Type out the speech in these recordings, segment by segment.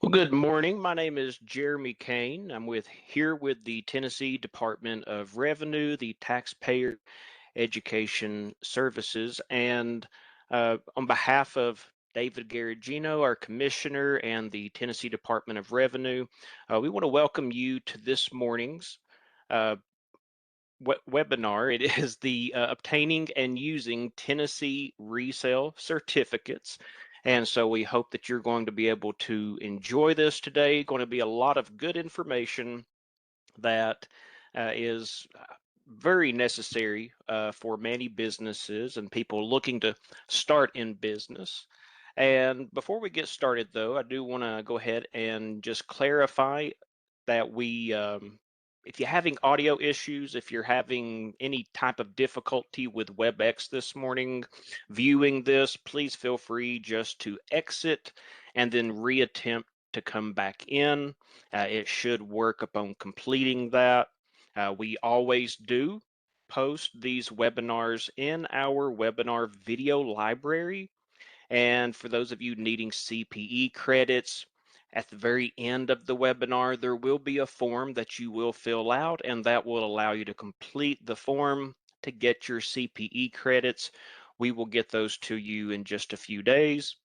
Well, good morning. My name is Jeremy Kane. I'm here with the Tennessee Department of Revenue, the Taxpayer Education Services, and on behalf of David Garagino, our commissioner, and the Tennessee Department of Revenue, we want to welcome you to this morning's uh, webinar. It is the obtaining and using Tennessee resale certificates. And so we hope that you're going to be able to enjoy this today. Going to be a lot of good information that is very necessary for many businesses and people looking to start in business. And before we get started, though, I do want to go ahead and just clarify that if you're having audio issues, if you're having any type of difficulty with WebEx this morning viewing this, please feel free just to exit and then reattempt to come back in. It should work upon completing that. We always do post these webinars in our webinar video library. And for those of you needing CPE credits, at the very end of the webinar, there will be a form that you will fill out, and that will allow you to complete the form to get your CPE credits. We will get those to you in just a few days.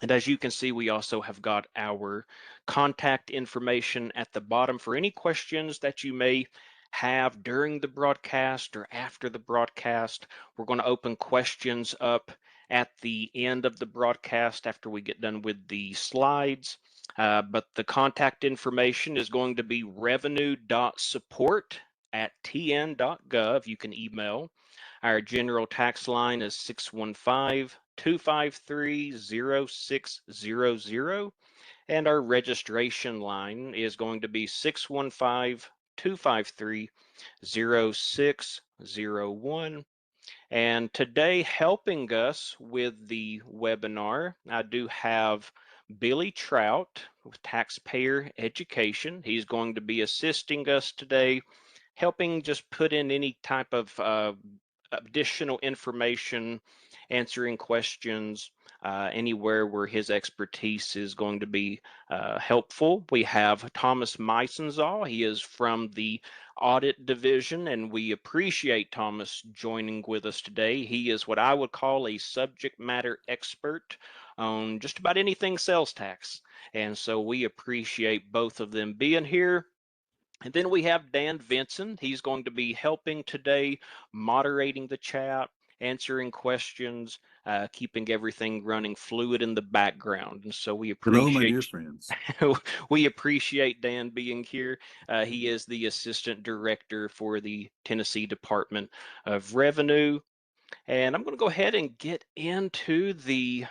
And as you can see, we also have got our contact information at the bottom for any questions that you may have during the broadcast or after the broadcast. We're going to open questions up at the end of the broadcast after we get done with the slides. But the contact information is going to be revenue.support@tn.gov. You can email. Our general tax line is 615-253-0600, and our registration line is going to be 615-253-0601. And today, helping us with the webinar, I do have Billy Trout with Taxpayer Education. He's going to be assisting us today, helping just put in any type of additional information, answering questions anywhere where his expertise is going to be helpful. We have Thomas Meisenzahl. He is from the audit division, and we appreciate Thomas joining with us today. He is what I would call a subject matter expert on just about anything sales tax. And so we appreciate both of them being here. And then we have Dan Vinson. He's going to be helping today, moderating the chat, answering questions, keeping everything running fluid in the background. And so we Hello, my appreciate dear friends. we appreciate Dan being here. He is the assistant director for the Tennessee Department of Revenue. And I'm going to go ahead and get into the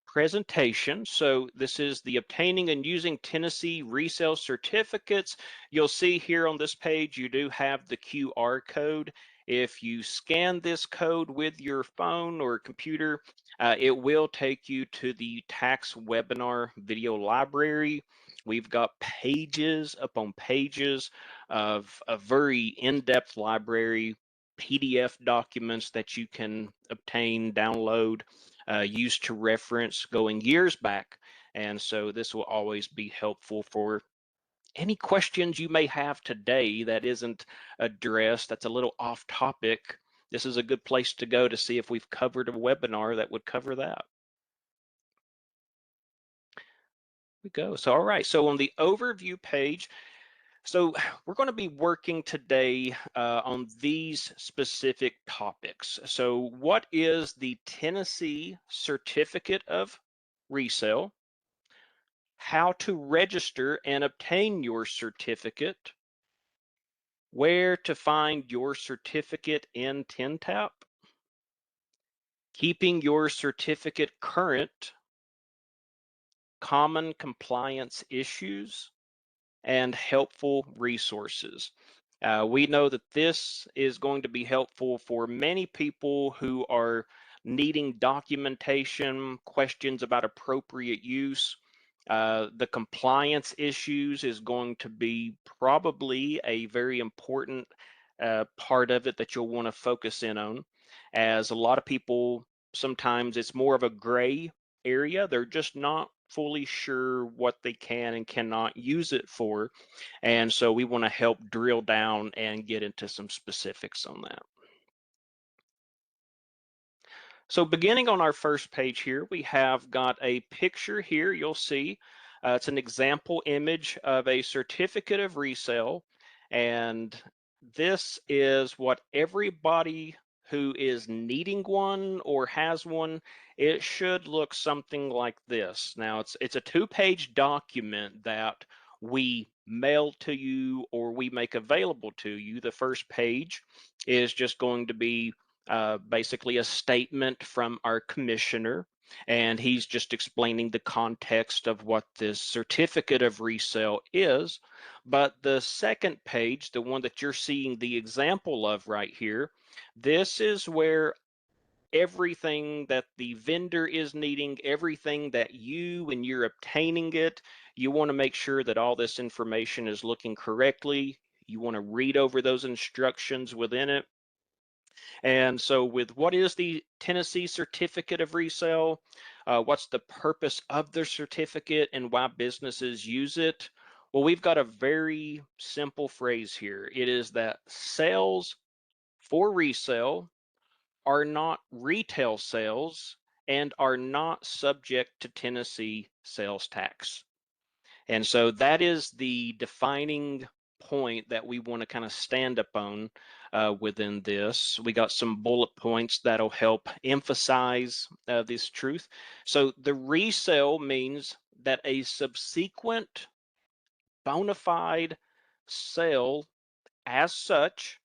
presentation. So this is the obtaining and using Tennessee resale certificates. You'll see here on this page, you do have the QR code. If you scan this code with your phone or computer, it will take you to the tax webinar video library. We've got pages upon pages of a very in-depth library, PDF documents that you can obtain, download, used to reference going years back. And so this will always be helpful for any questions you may have today that isn't addressed, that's a little off topic. This is a good place to go to see if we've covered a webinar that would cover that. We go. So, all right. So on the overview page, so we're going to be working today on these specific topics. So what is the Tennessee Certificate of Resale? How to register and obtain your certificate? Where to find your certificate in TNTAP? Keeping your certificate current? Common compliance issues? And helpful resources. We know that this is going to be helpful for many people who are needing documentation, questions about appropriate use. The compliance issues is going to be probably a very important part of it that you'll want to focus in on, as a lot of people, sometimes it's more of a gray area. They're just not fully sure what they can and cannot use it for. And so we want to help drill down and get into some specifics on that. So beginning on our first page here, we have got a picture here you'll see. It's an example image of a certificate of resale. And this is what everybody who is needing one or has one, it should look something like this. Now it's a two-page document that we mail to you or we make available to you. The first page is just going to be basically a statement from our commissioner, and he's just explaining the context of what this certificate of resale is. But the second page, the one that you're seeing the example of right here, this is where everything that the vendor is needing, everything that you, when you're obtaining it, you want to make sure that all this information is looking correctly. You want to read over those instructions within it. And so, with what is the Tennessee Certificate of Resale? What's the purpose of the certificate and why businesses use it? Well, we've got a very simple phrase here. It is that sales for resale are not retail sales and are not subject to Tennessee sales tax. And so that is the defining point that we want to kind of stand up on within this. We got some bullet points that'll help emphasize this truth. So the resale means that a subsequent bona fide sale as such,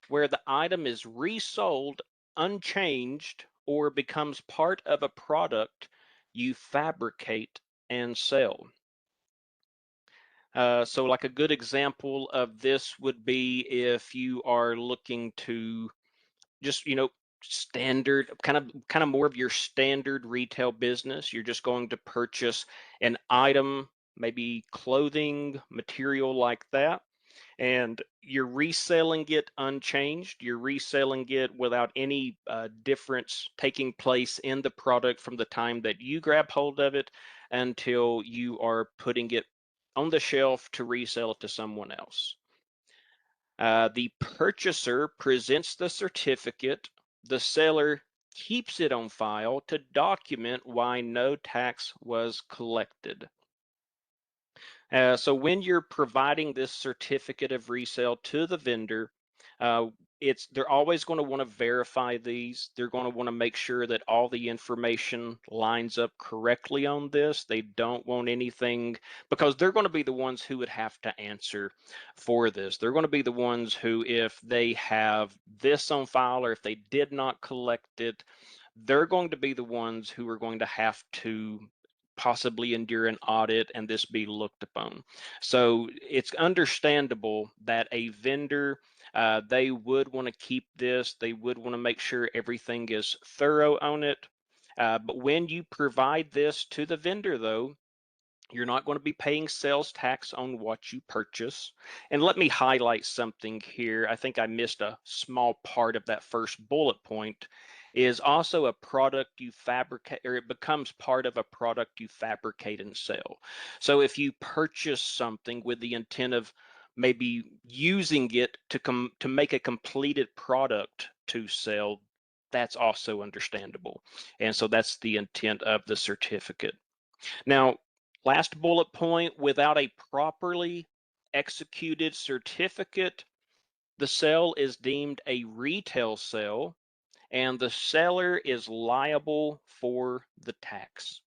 where the item is resold unchanged or becomes part of a product you fabricate and sell. So like a good example of this would be if you are looking to just, standard kind of more of your standard retail business. You're just going to purchase an item, maybe clothing, material like that, and you're reselling it unchanged. You're reselling it without any difference taking place in the product from the time that you grab hold of it until you are putting it on the shelf to resell it to someone else. The purchaser presents the certificate. The seller keeps it on file to document why no tax was collected. So when you're providing this certificate of resale to the vendor, uh, they're always going to want to verify these. They're going to want to make sure that all the information lines up correctly on this. They don't want anything, because they're going to be the ones who would have to answer for this. They're going to be the ones who, if they have this on file or if they did not collect it, they're going to be the ones who are going to have to possibly endure an audit and this be looked upon. So it's understandable that a vendor, they would want to keep this, they would want to make sure everything is thorough on it. But when you provide this to the vendor, though, you're not going to be paying sales tax on what you purchase. And let me highlight something here. I think I missed a small part of that first bullet point. Is also a product you fabricate, or it becomes part of a product you fabricate and sell. So if you purchase something with the intent of maybe using it to make a completed product to sell, that's also understandable. And so that's the intent of the certificate. Now, last bullet point, without a properly executed certificate, the sale is deemed a retail sale and the seller is liable for the tax.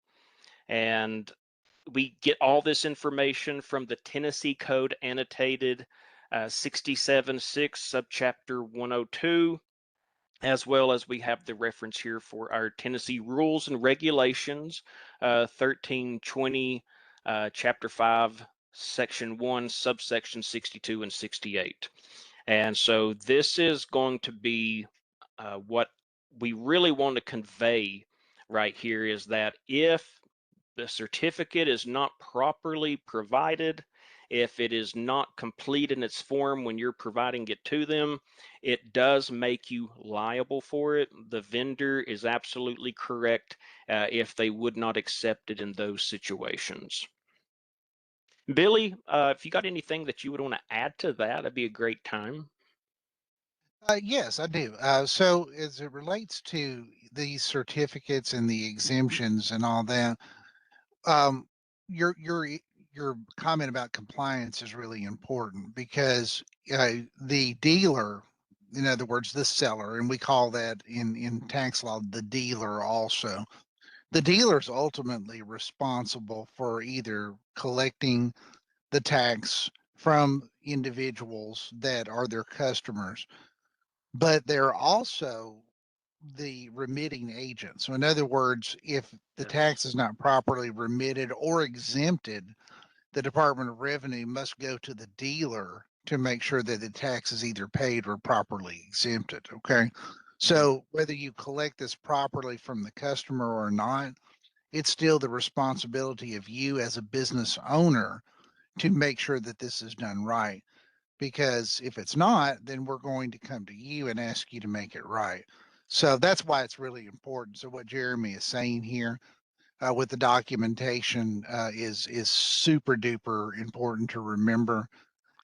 And we get all this information from the Tennessee Code annotated 67.6 subchapter 102, as well as we have the reference here for our Tennessee Rules and Regulations, 1320, Chapter 5, Section 1, subsection 62 and 68. And so this is going to be what we really want to convey right here, is that if the certificate is not properly provided, if it is not complete in its form when you're providing it to them, it does make you liable for it. The vendor is absolutely correct if they would not accept it in those situations. Billy, if you got anything that you would want to add to that, that'd be a great time. Yes, I do. So as it relates to these certificates and the exemptions and all that, um, your comment about compliance is really important because the dealer, in other words, the seller, and we call that in tax law the dealer also. The dealer is ultimately responsible for either collecting the tax from individuals that are their customers, but they're also the remitting agent. So in other words, if the Yes. tax is not properly remitted or exempted, the Department of Revenue must go to the dealer to make sure that the tax is either paid or properly exempted. Okay. Mhm. So whether you collect this properly from the customer or not, it's still the responsibility of you as a business owner to make sure that this is done right, because if it's not, then we're going to come to you and ask you to make it right. So that's why it's really important. So what Jeremy is saying here with the documentation is super duper important to remember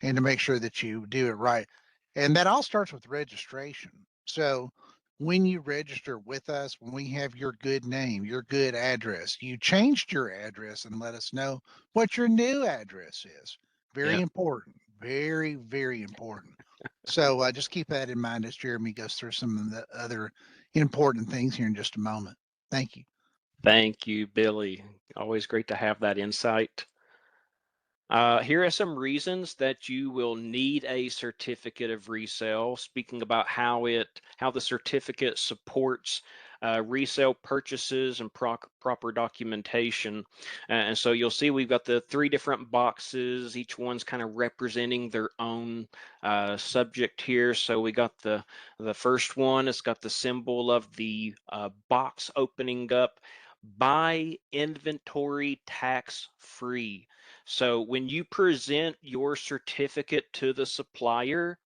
and to make sure that you do it right. And that all starts with registration. So when you register with us, when we have your good name, your good address, you changed your address and let us know what your new address is. Yeah. Very important. Very, very important. So just keep that in mind as Jeremy goes through some of the other important things here in just a moment. Thank you. Thank you, Billy. Always great to have that insight. Here are some reasons that you will need a certificate of resale. Speaking about how the certificate supports resale purchases and proper documentation. And so you'll see we've got the three different boxes. Each one's kind of representing their own subject here. So we got the first one. It's got the symbol of the box opening up. Buy inventory tax free. So when you present your certificate to the supplier,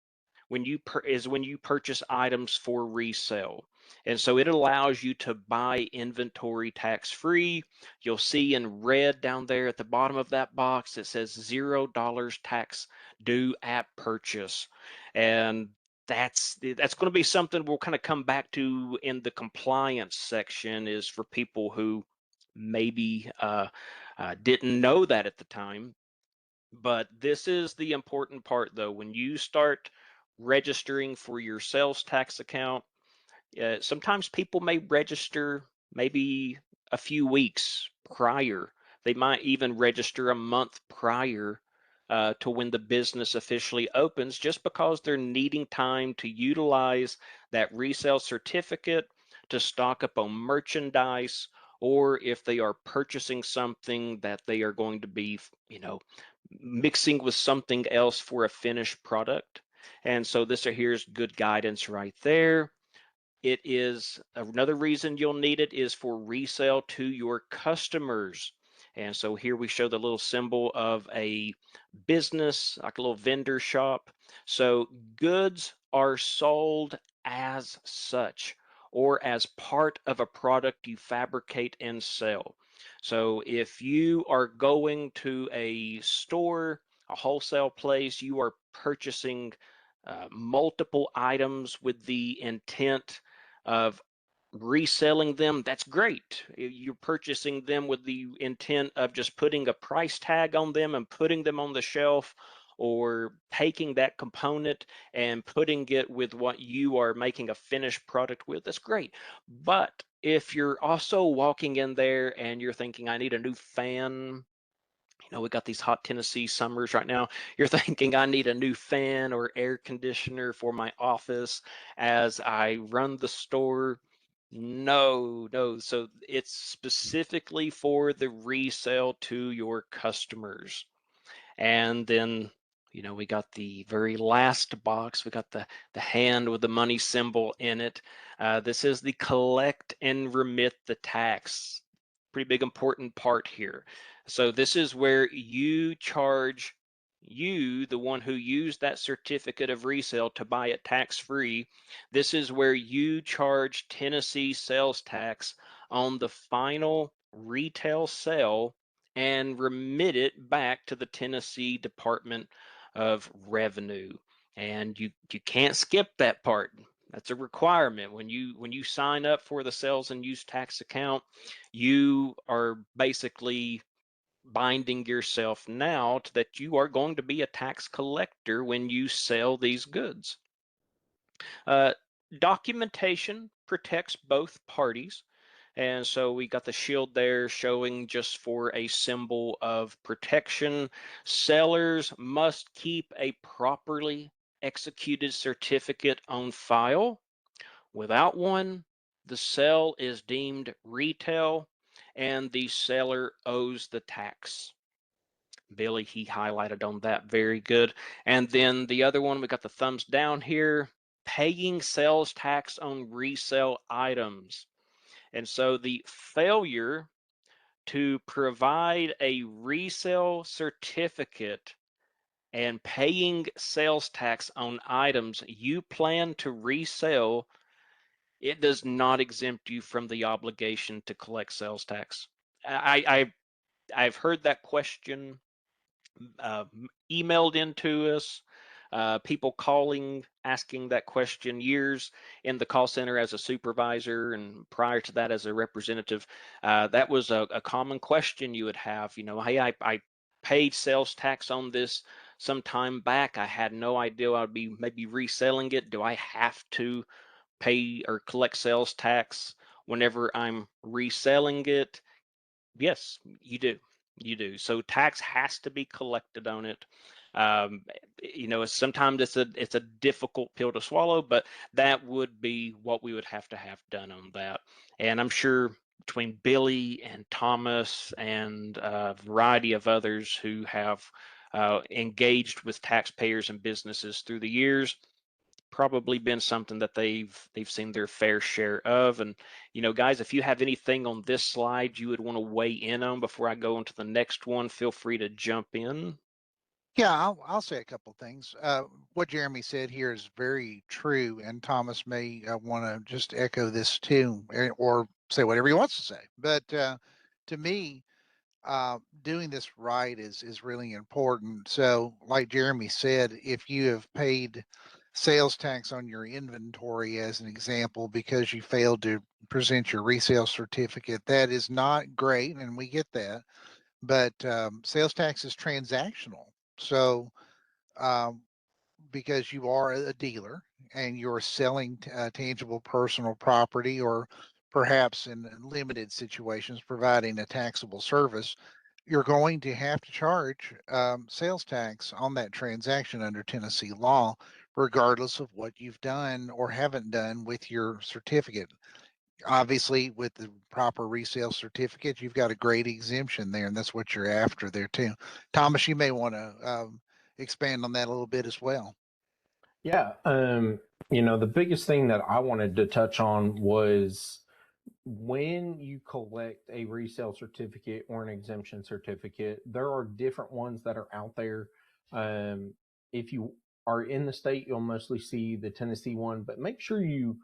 when you purchase items for resale. And so it allows you to buy inventory tax free. You'll see in red down there at the bottom of that box, it says $0 tax due at purchase. And that's going to be something we'll kind of come back to in the compliance section, is for people who maybe didn't know that at the time. But this is the important part, though. When you start registering for your sales tax account, sometimes people may register maybe a few weeks prior. They might even register a month prior to when the business officially opens, just because they're needing time to utilize that resale certificate to stock up on merchandise, or if they are purchasing something that they are going to be, mixing with something else for a finished product. And so here's good guidance right there. It is another reason you'll need it is for resale to your customers. And so here we show the little symbol of a business, like a little vendor shop. So goods are sold as such, or as part of a product you fabricate and sell. So if you are going to a store, a wholesale place, you are purchasing multiple items with the intent of reselling them. That's great. You're purchasing them with the intent of just putting a price tag on them and putting them on the shelf, or taking that component and putting it with what you are making a finished product with. That's great. But if you're also walking in there and you're thinking, I need a new fan, we got these hot Tennessee summers right now. You're thinking, I need a new fan or air conditioner for my office as I run the store. No, no. So it's specifically for the resale to your customers. And then, we got the very last box. We got the hand with the money symbol in it. This is the collect and remit the tax. Pretty big important part here. So this is where you charge you, the one who used that certificate of resale to buy it tax free, this is where you charge Tennessee sales tax on the final retail sale and remit it back to the Tennessee Department of Revenue. And you can't skip that part. That's a requirement. When you sign up for the sales and use tax account, you are basically binding yourself now to that you are going to be a tax collector when you sell these goods. Uh, Documentation protects both parties. And so we got the shield there showing just for a symbol of protection. Sellers must keep a properly executed certificate on file. Without one, the sale is deemed retail and the seller owes the tax. Billy, he highlighted on that very good. And then the other one, we got the thumbs down here, paying sales tax on resale items. And so the failure to provide a resale certificate and paying sales tax on items you plan to resell, it does not exempt you from the obligation to collect sales tax. I've heard that question emailed into us, people calling, asking that question years in the call center as a supervisor, and prior to that as a representative. That was a common question you would have. Hey, I paid sales tax on this some time back. I had no idea I'd be maybe reselling it. Do I have to pay or collect sales tax whenever I'm reselling it? Yes, you do. You do. So tax has to be collected on it. Um, sometimes it's a difficult pill to swallow, but that would be what we would have done on that. And I'm sure between Billy and Thomas and a variety of others who have engaged with taxpayers and businesses through the years, probably been something that they've seen their fair share of. And guys, if you have anything on this slide you would want to weigh in on before I go into the next one, feel free to jump in. Yeah, I'll say a couple things. What Jeremy said here is very true, and Thomas may want to just echo this too, or say whatever he wants to say. But to me, doing this right is really important. So, like Jeremy said, if you have paid sales tax on your inventory, as an example, because you failed to present your resale certificate, that is not great, and we get that. But sales tax is transactional. So, um, because you are a dealer and you're selling tangible personal property, or perhaps in limited situations providing a taxable service, you're going to have to charge sales tax on that transaction under Tennessee law, regardless of what you've done or haven't done with your certificate. Obviously, with the proper resale certificate, you've got a great exemption there, and that's what you're after there too. Thomas, you may want to expand on that a little bit as well. Yeah, the biggest thing that I wanted to touch on was when you collect a resale certificate or an exemption certificate, there are different ones that are out there. If you are in the state, you'll mostly see the Tennessee one, but make sure you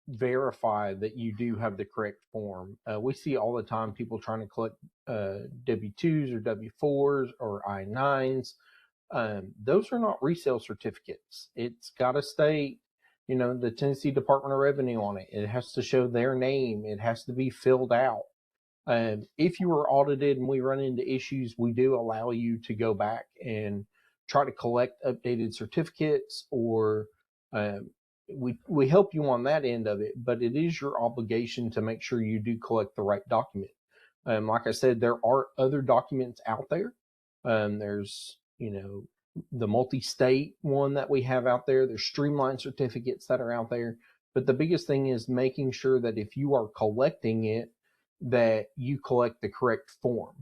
verify that you do have the correct form. We see all the time people trying to collect W-2s or W-4s or I-9s. Those are not resale certificates. It's got to state, the Tennessee Department of Revenue on it. It has to show their name. It has to be filled out. If you are audited and we run into issues, we do allow you to go back and try to collect updated certificates, or we help you on that end of it. But it is your obligation to make sure you do collect the right document. Like I said, there are other documents out there. There's the multi-state one that we have out there. There's streamlined certificates that are out there. But the biggest thing is making sure that if you are collecting it, that you collect the correct form.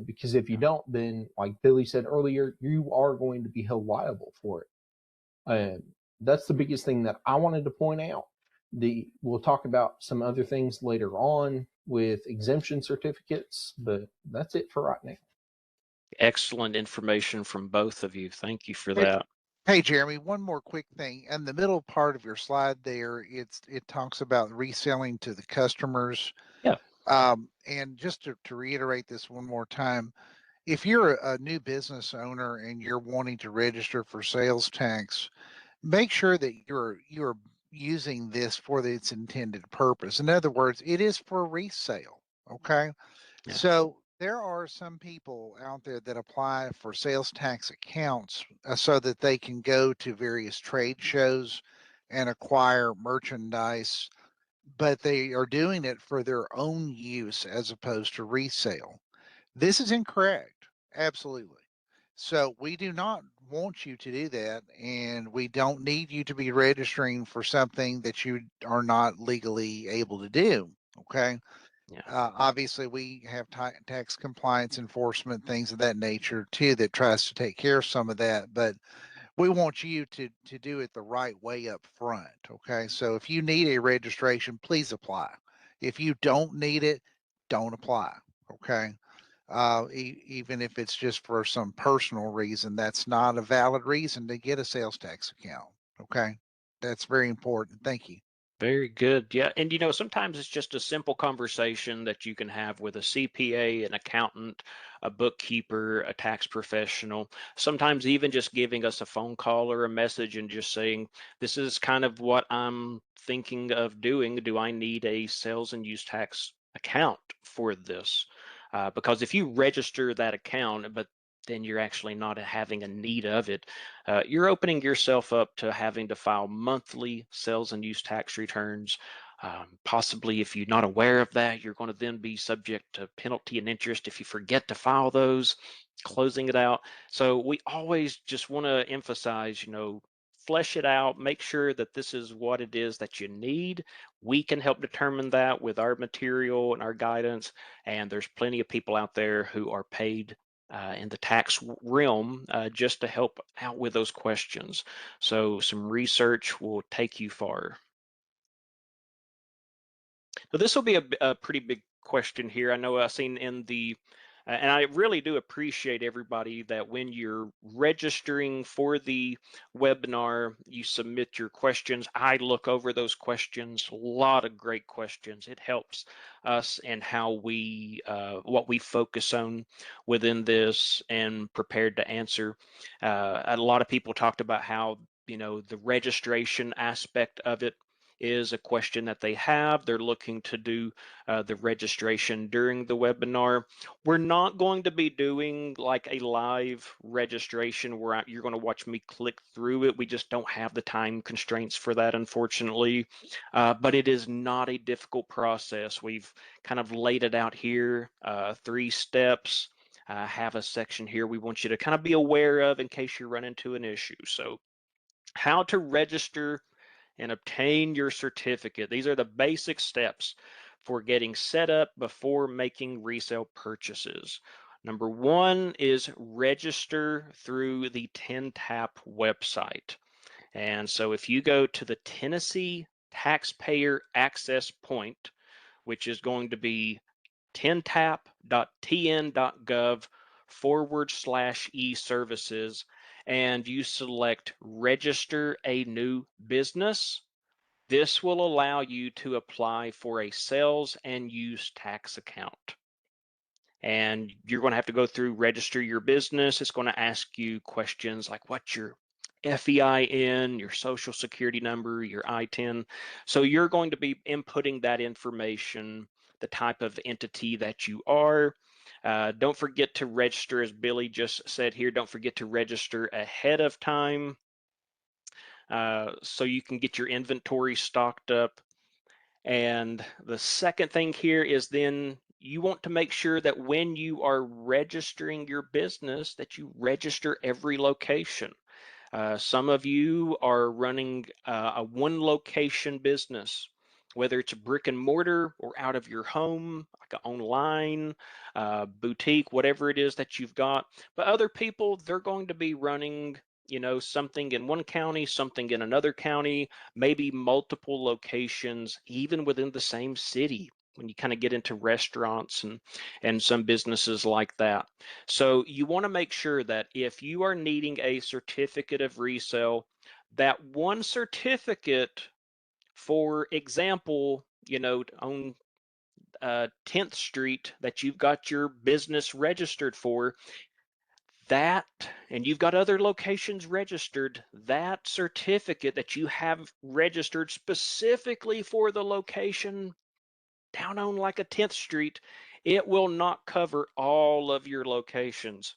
Because if you don't, then like Billy said earlier, you are going to be held liable for it. That's the biggest thing that I wanted to point out. We'll talk about some other things later on with exemption certificates, but that's it for right now. Excellent information from both of you. Thank you for Hey, that. hey, Jeremy, one more quick thing. In the middle part of your slide there, it talks about reselling to the customers. Yeah. And just to reiterate this one more time, if you're a new business owner and you're wanting to register for sales tax, make sure that you're using this for its intended purpose. In other words, it is for resale. Okay. Yeah. So there are some people out there that apply for sales tax accounts so that they can go to various trade shows and acquire merchandise, but they are doing it for their own use as opposed to resale. This is incorrect. Absolutely. So we do not want you to do that, and we don't need you to be registering for something that you are not legally able to do. Okay. Yeah. Obviously, we have tax compliance enforcement, things of that nature too, that tries to take care of some of that. But we want you to do it the right way up front. Okay, so if you need a registration, please apply. If you don't need it, don't apply. Okay, even if it's just for some personal reason, that's not a valid reason to get a sales tax account. Okay, that's very important. Thank you. Very good. Yeah. And sometimes it's just a simple conversation that you can have with a CPA, an accountant, a bookkeeper, a tax professional. Sometimes even just giving us a phone call or a message and just saying, this is kind of what I'm thinking of doing. Do I need a sales and use tax account for this? Because if you register that account, but then you're actually not having a need of it, you're opening yourself up to having to file monthly sales and use tax returns. Possibly, if you're not aware of that, you're going to then be subject to penalty and interest if you forget to file those, closing it out. So, we always just want to emphasize, flesh it out, make sure that this is what it is that you need. We can help determine that with our material and our guidance. And there's plenty of people out there who are paid in the tax realm just to help out with those questions. So some research will take you far. So this will be a pretty big question here. I know I've seen in the, and I really do appreciate everybody that when you're registering for the webinar, you submit your questions. I look over those questions, a lot of great questions. It helps us and how what we focus on within this and prepared to answer. A lot of people talked about how, the registration aspect of it is a question that they have. They're looking to do the registration during the webinar. We're not going to be doing like a live registration where you're going to watch me click through it. We just don't have the time constraints for that, unfortunately. But it is not a difficult process. We've kind of laid it out here, 3 steps. Have a section here we want you to kind of be aware of in case you run into an issue. So, how to register and obtain your certificate. These are the basic steps for getting set up before making resale purchases. Number one is register through the TinTap website. And so if you go to the Tennessee Taxpayer Access Point, which is going to be tintap.tn.gov/e-services, and you select register a new business, this will allow you to apply for a sales and use tax account. And you're going to have to go through register your business. It's going to ask you questions like what's your FEIN, your social security number, your ITIN. So you're going to be inputting that information, the type of entity that you are. Don't forget to register, as Billy just said here, don't forget to register ahead of time so you can get your inventory stocked up. And the second thing here is then you want to make sure that when you are registering your business, that you register every location. Some of you are running a one location business, whether it's a brick and mortar or out of your home, like an online boutique, whatever it is that you've got. But other people, they're going to be running, something in one county, something in another county, maybe multiple locations, even within the same city. when you kind of get into restaurants and some businesses like that. So you want to make sure that if you are needing a certificate of resale, that one certificate, for example, on 10th Street that you've got your business registered for, that, and you've got other locations registered, that certificate that you have registered specifically for the location down on like a 10th Street, it will not cover all of your locations.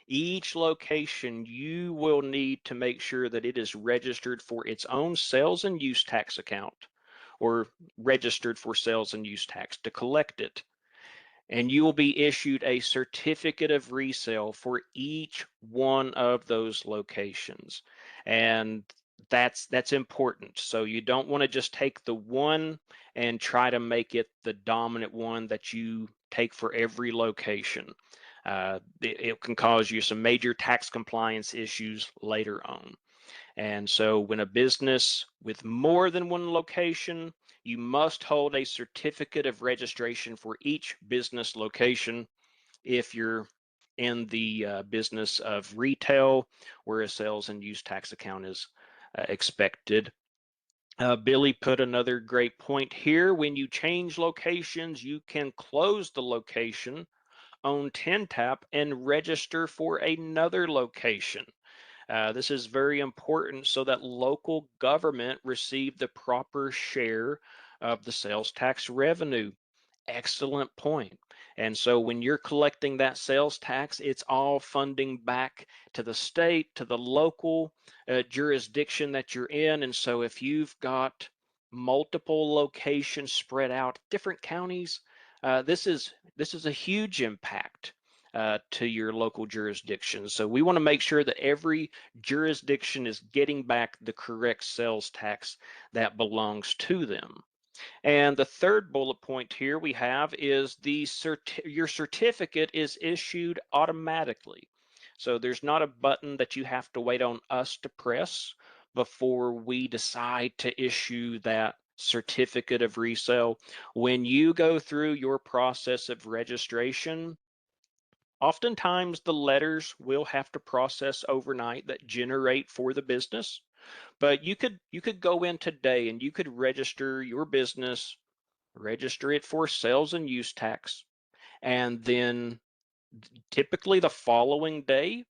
Each location, you will need to make sure that it is registered for its own sales and use tax account, or registered for sales and use tax to collect it. And you will be issued a certificate of resale for each one of those locations. And that's important. So you don't want to just take the one and try to make it the dominant one that you take for every location. It can cause you some major tax compliance issues later on. And so when a business with more than one location, you must hold a certificate of registration for each business location if you're in the business of retail, where a sales and use tax account is expected. Billy put another great point here. When you change locations, you can close the location on TinTap and register for another location. This is very important so that local government receive the proper share of the sales tax revenue. Excellent point. And so when you're collecting that sales tax, it's all funding back to the state, to the local jurisdiction that you're in. And so if you've got multiple locations spread out, different counties, this is a huge impact to your local jurisdiction. So we want to make sure that every jurisdiction is getting back the correct sales tax that belongs to them. And the third bullet point here we have is your certificate is issued automatically. So there's not a button that you have to wait on us to press before we decide to issue that certificate of resale. When you go through your process of registration, oftentimes the letters will have to process overnight that generate for the business. But you could go in today and you could register your business, register it for sales and use tax, and then typically the following day,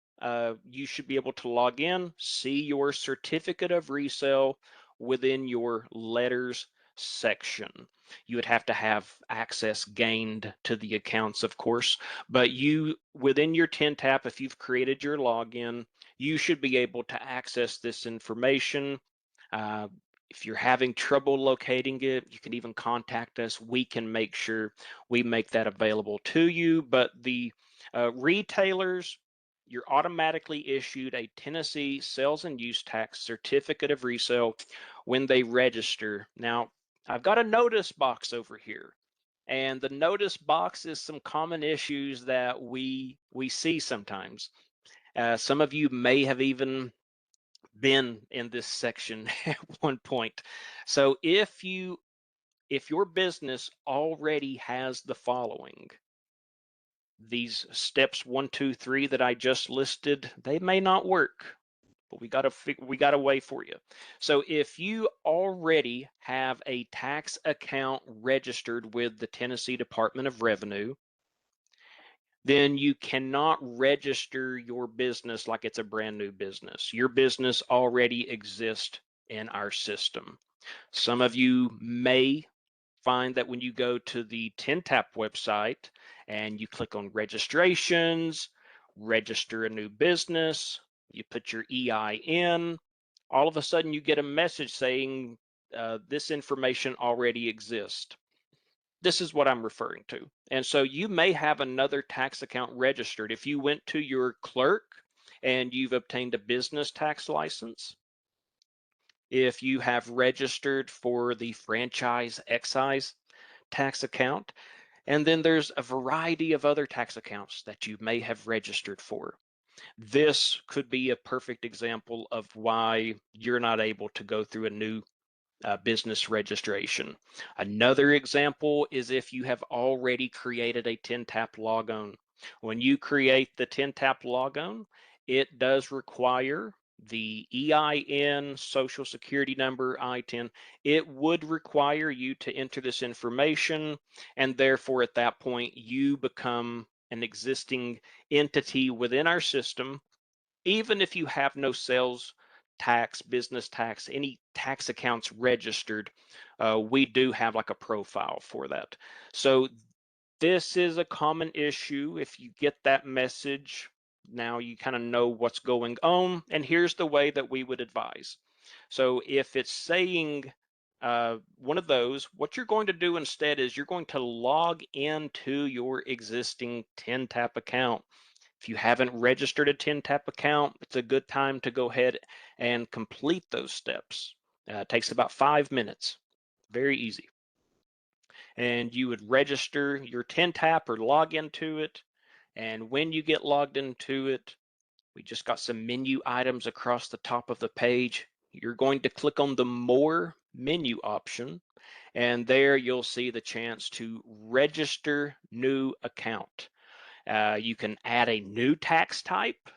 you should be able to log in, see your certificate of resale within your letters section. You would have to have access gained to the accounts, of course, but you, within your TinTap, if you've created your login, you should be able to access this information. Uh, if you're having trouble locating it, you can even contact us. We can make sure we make that available to you. But the retailers, you're automatically issued a Tennessee sales and use tax certificate of resale when they register. Now, I've got a notice box over here, and the notice box is some common issues that we see sometimes. Some of you may have even been in this section at one point. So if your business already has the following, these steps 1, 2, 3 that I just listed, they may not work, but we got a way for you. So if you already have a tax account registered with the Tennessee Department of Revenue, then you cannot register your business like it's a brand new business. Your business already exists in our system. Some of you may find that when you go to the TinTap website and you click on registrations, register a new business, you put your EIN, all of a sudden you get a message saying this information already exists. This is what I'm referring to. And so you may have another tax account registered. If you went to your clerk and you've obtained a business tax license, if you have registered for the franchise excise tax account, and then there's a variety of other tax accounts that you may have registered for. This could be a perfect example of why you're not able to go through a new business registration. Another example is if you have already created a 10-tap logon. When you create the 10-tap logon, it does require the EIN, social security number, ITIN. It would require you to enter this information, and therefore at that point you become an existing entity within our system. Even if you have no sales tax, business tax, any tax accounts registered, we do have like a profile for that. So this is a common issue. If you get that message, now you kind of know what's going on. And here's the way that we would advise. So if it's saying one of those, what you're going to do instead is you're going to log into your existing 10-tap account. If you haven't registered a 10-tap account, it's a good time to go ahead and complete those steps. It takes about 5 minutes. Very easy. And you would register your 10-tap or log into it. And when you get logged into it, we just got some menu items across the top of the page. You're going to click on the More menu option, and there you'll see the chance to register new account. You can add a new tax type.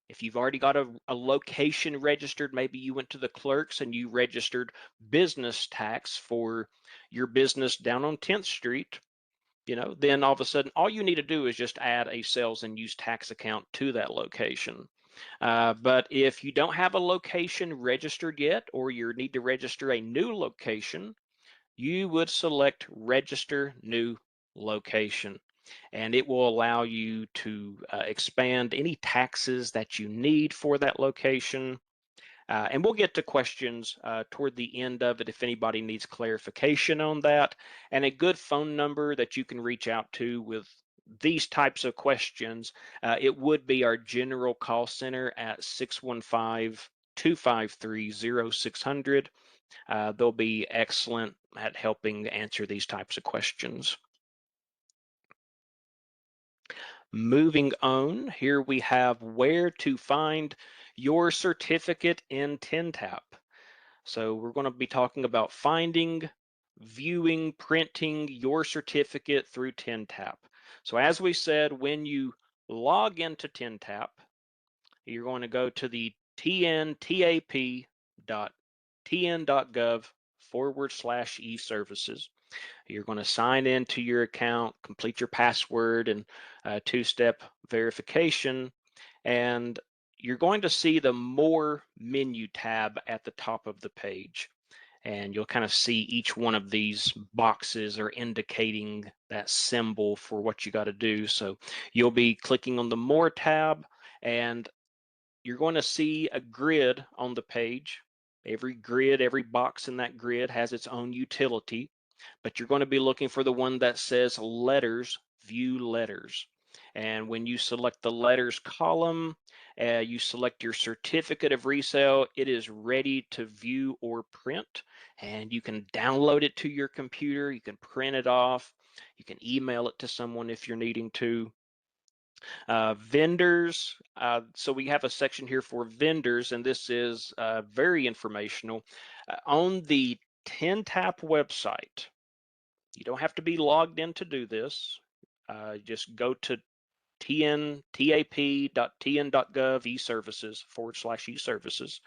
If you've already got a location registered, maybe you went to the clerks and you registered business tax for your business down on 10th Street, then all of a sudden, all you need to do is just add a sales and use tax account to that location. But if you don't have a location registered yet, or you need to register a new location, you would select Register New Location, and it will allow you to expand any taxes that you need for that location. And we'll get to questions toward the end of it if anybody needs clarification on that. And a good phone number that you can reach out to with these types of questions, it would be our general call center at 615-253-0600. They'll be excellent at helping answer these types of questions. Moving on, here we have where to find your certificate in 10-tap. So we're going to be talking about finding, viewing, printing your certificate through 10-tap. So as we said, when you log into 10-tap, you're going to go to the tntap.tn.gov/e-services. You're going to sign into your account, complete your password and two-step verification, and you're going to see the More menu tab at the top of the page. And you'll kind of see each one of these boxes are indicating that symbol for what you got to do. So you'll be clicking on the More tab, and you're going to see a grid on the page. Every grid, every box in that grid has its own utility, but you're going to be looking for the one that says letters, view letters. And when you select the letters column, you select your certificate of resale, it is ready to view or print. And you can download it to your computer, you can print it off, you can email it to someone if you're needing to. Vendors, so we have a section here for vendors, and this is very informational. On the 10-tap website, you don't have to be logged in to do this. Just go to tap.tn.gov e-services /e-services.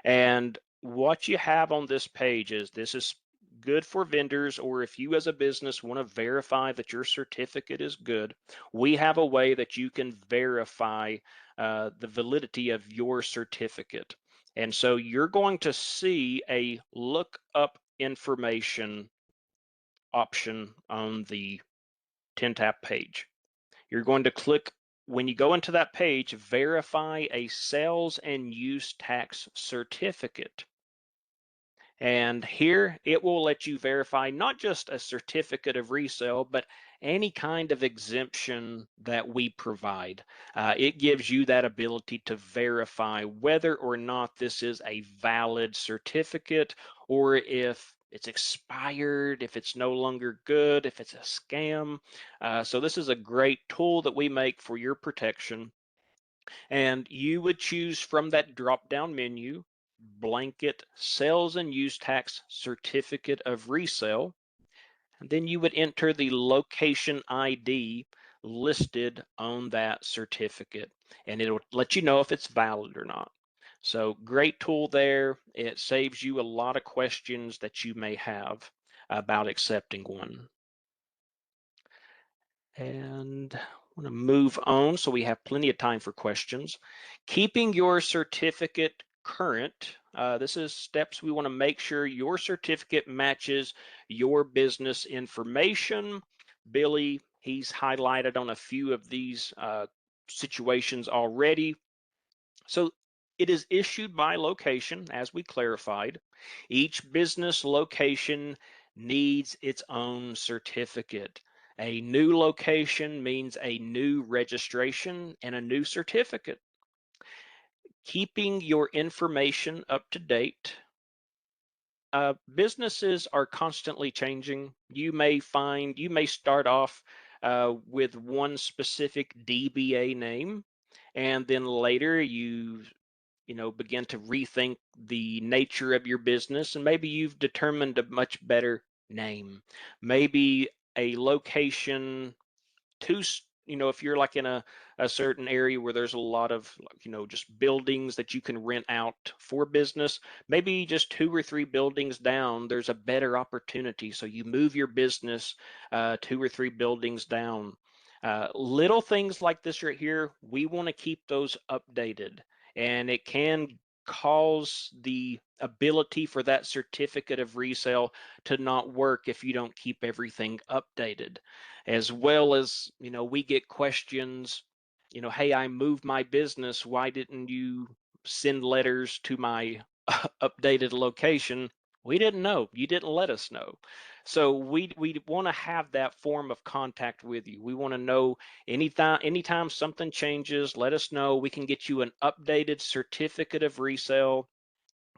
And what you have on this page is this is good for vendors, or if you as a business want to verify that your certificate is good, we have a way that you can verify the validity of your certificate. And so you're going to see a look up information option on the 10-tap page. You're going to click, when you go into that page, verify a sales and use tax certificate. And here it will let you verify not just a certificate of resale, but any kind of exemption that we provide. It gives you that ability to verify whether or not this is a valid certificate, or if it's expired, if it's no longer good, if it's a scam. So this is a great tool that we make for your protection. And you would choose from that drop-down menu blanket sales and use tax certificate of resale. And then you would enter the location ID listed on that certificate, and it'll let you know if it's valid or not. So great tool there. It saves you a lot of questions that you may have about accepting one. And I want to move on so we have plenty of time for questions. Keeping your certificate current. This is steps we want to make sure your certificate matches your business information. Billy, he's highlighted on a few of these situations already. So it is issued by location, as we clarified. Each business location needs its own certificate. A new location means a new registration and a new certificate. Keeping your information up to date. Businesses are constantly changing. You may start off with one specific DBA name, and then later you begin to rethink the nature of your business, and maybe you've determined a much better name. Maybe a location two if you're like in a certain area where there's a lot of just buildings that you can rent out for business, maybe just 2 or 3 buildings down there's a better opportunity, so you move your business 2 or 3 buildings down. Little things like this right here, we want to keep those updated, and it can cause the ability for that certificate of resale to not work if you don't keep everything updated. As well as we get questions, hey, I moved my business, why didn't you send letters to my updated location? We didn't know, you didn't let us know. So we want to have that form of contact with you. We want to know anytime something changes, let us know. We can get you an updated certificate of resale.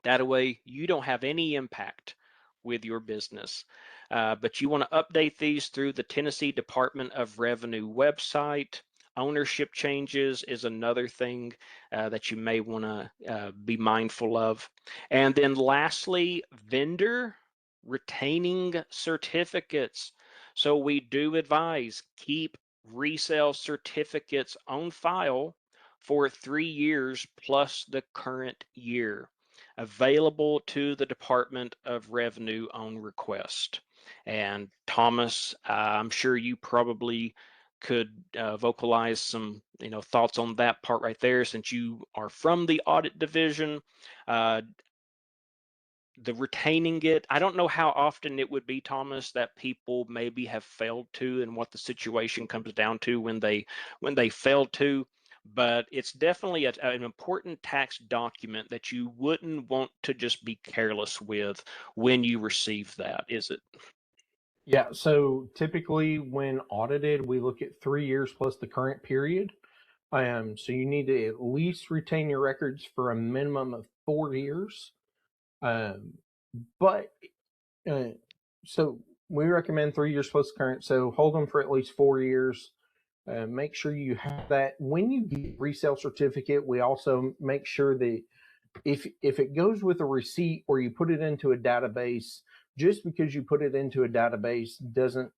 That way you don't have any impact with your business. But you want to update these through the Tennessee Department of Revenue website. Ownership changes is another thing that you may want to be mindful of. And then lastly, vendor retaining certificates. So we do advise keep resale certificates on file for 3 years plus the current year, available to the Department of Revenue on request. And Thomas, I'm sure you probably could vocalize some thoughts on that part right there, since you are from the audit division. The retaining it, I don't know how often it would be, Thomas, that people maybe have failed to, and what the situation comes down to when they fail to, but it's definitely an important tax document that you wouldn't want to just be careless with when you receive that, is it? Yeah, so typically when audited, we look at 3 years plus the current period. So you need to at least retain your records for a minimum of 4 years. But so we recommend 3 years plus current. So hold them for at least 4 years. Make sure you have that. When you get a resale certificate, we also make sure that if it goes with a receipt or you put it into a database, just because you put it into a database doesn't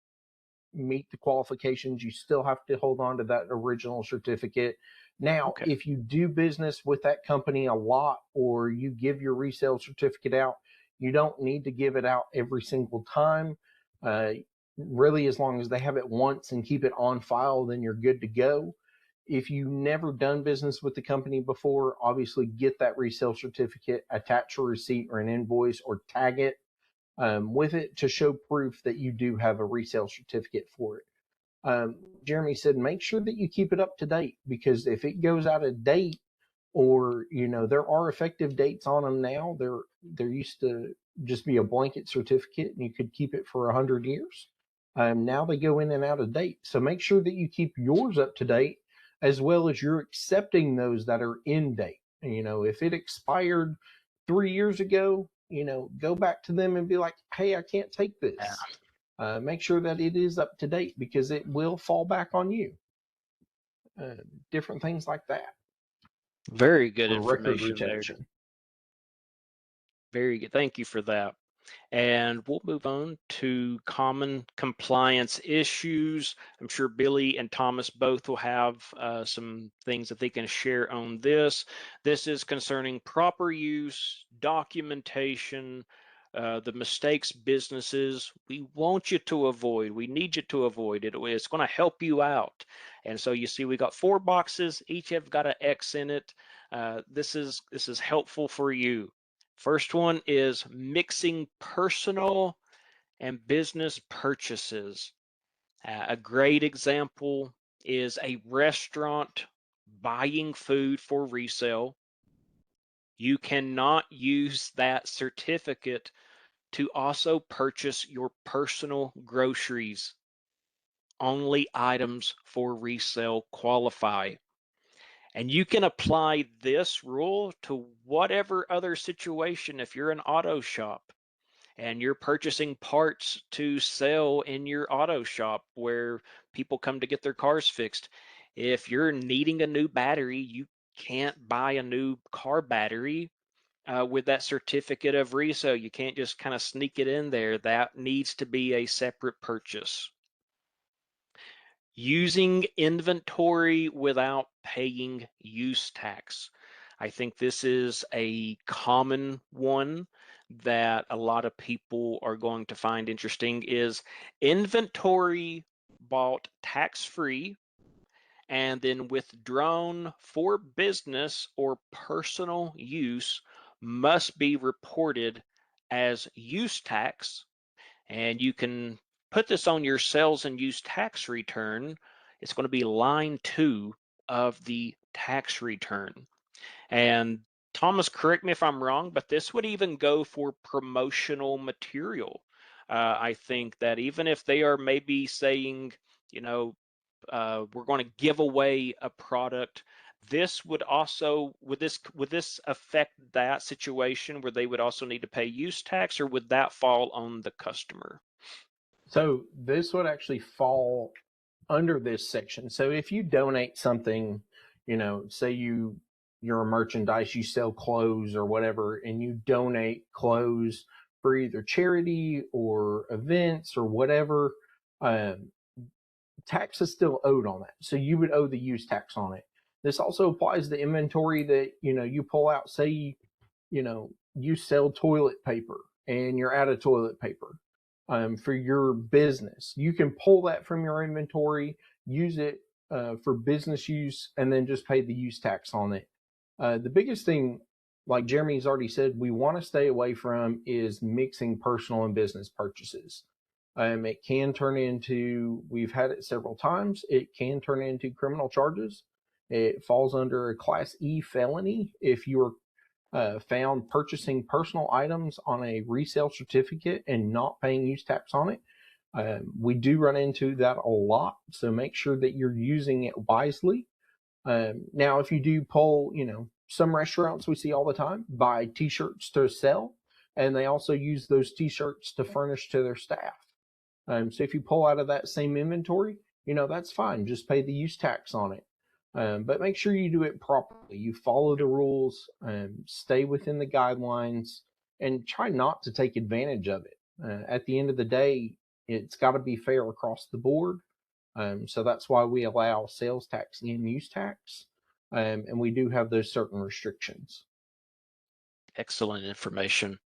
meet the qualifications. You still have to hold on to that original certificate. Now, Okay. if you do business with that company a lot, or you give your resale certificate out, you don't need to give it out every single time. Really, as long as they have it once and keep it on file, then you're good to go. If you've never done business with the company before, obviously get that resale certificate, attach a receipt or an invoice, or tag it with it to show proof that you do have a resale certificate for it. Jeremy said, make sure that you keep it up to date, because if it goes out of date, or there are effective dates on them now, there used to just be a blanket certificate and you could keep it for 100 years. Now they go in and out of date, so make sure that you keep yours up to date, as well as you're accepting those that are in date. If it expired 3 years ago, go back to them and be like, hey, I can't take Yeah. this. Make sure that it is up to date, because it will fall back on you. Different things like that Very good for record information there. retention. Very good. Thank you for that. And we'll move on to common compliance issues. I'm sure Billy and Thomas both will have some things that they can share on this. This is concerning proper use, documentation, the mistakes businesses we want you to avoid. We need you to avoid it. It's going to help you out. And so you see, we got 4 boxes. Each have got an X in it. This is helpful for you. First one is mixing personal and business purchases. A great example is a restaurant buying food for resale. You cannot use that certificate to also purchase your personal groceries. Only items for resale qualify. And you can apply this rule to whatever other situation. If you're an auto shop and you're purchasing parts to sell in your auto shop where people come to get their cars fixed, if you're needing a new battery, you can't buy a new car battery with that certificate of resale. You can't just kind of sneak it in there. That needs to be a separate purchase. Using inventory without paying use tax. I think this is a common one that a lot of people are going to find interesting is inventory bought tax-free and then withdrawn for business or personal use must be reported as use tax. And you can put this on your sales and use tax return. It's going to be line 2 of the tax return. And Thomas, correct me if I'm wrong, but this would even go for promotional material. I think that even if they are maybe saying, you know, we're going to give away a product, this would also would this affect that situation where they would also need to pay use tax, or would that fall on the customer? So this would actually fall under this section. So if you donate something, say you're a merchandise, you sell clothes or whatever, and you donate clothes for either charity or events or whatever, um, tax is still owed on that. So you would owe the use tax on it. This also applies to inventory that, you pull out. Say, you sell toilet paper and you're out of toilet paper for your business. You can pull that from your inventory, use it for business use, and then just pay the use tax on it. The biggest thing, like Jeremy's already said, we want to stay away from is mixing personal and business purchases. It can turn into, we've had it several times, it can turn into criminal charges. It falls under a Class E felony if you're found purchasing personal items on a resale certificate and not paying use tax on it. We do run into that a lot, so make sure that you're using it wisely. Now, if you do pull, some restaurants we see all the time buy t-shirts to sell, and they also use those t-shirts to furnish to their staff. So if you pull out of that same inventory, that's fine. Just pay the use tax on it. But make sure you do it properly. You follow the rules, stay within the guidelines, and try not to take advantage of it. At the end of the day, it's got to be fair across the board. So that's why we allow sales tax and use tax. And we do have those certain restrictions. Excellent information.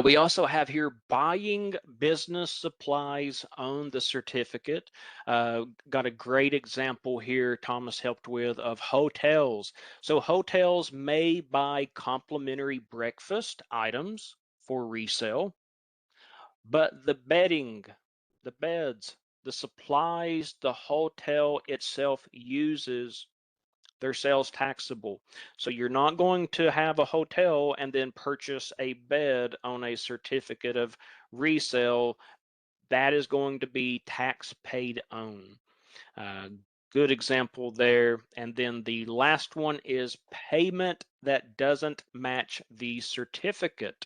We also have here buying business supplies on the certificate. Got a great example here Thomas helped with of hotels. So hotels may buy complimentary breakfast items for resale, but the bedding, the beds, the supplies the hotel itself uses, they're sales taxable. So you're not going to have a hotel and then purchase a bed on a certificate of resale. That is going to be tax paid on. Uh, Good example there. And then the last one is payment that doesn't match the certificate.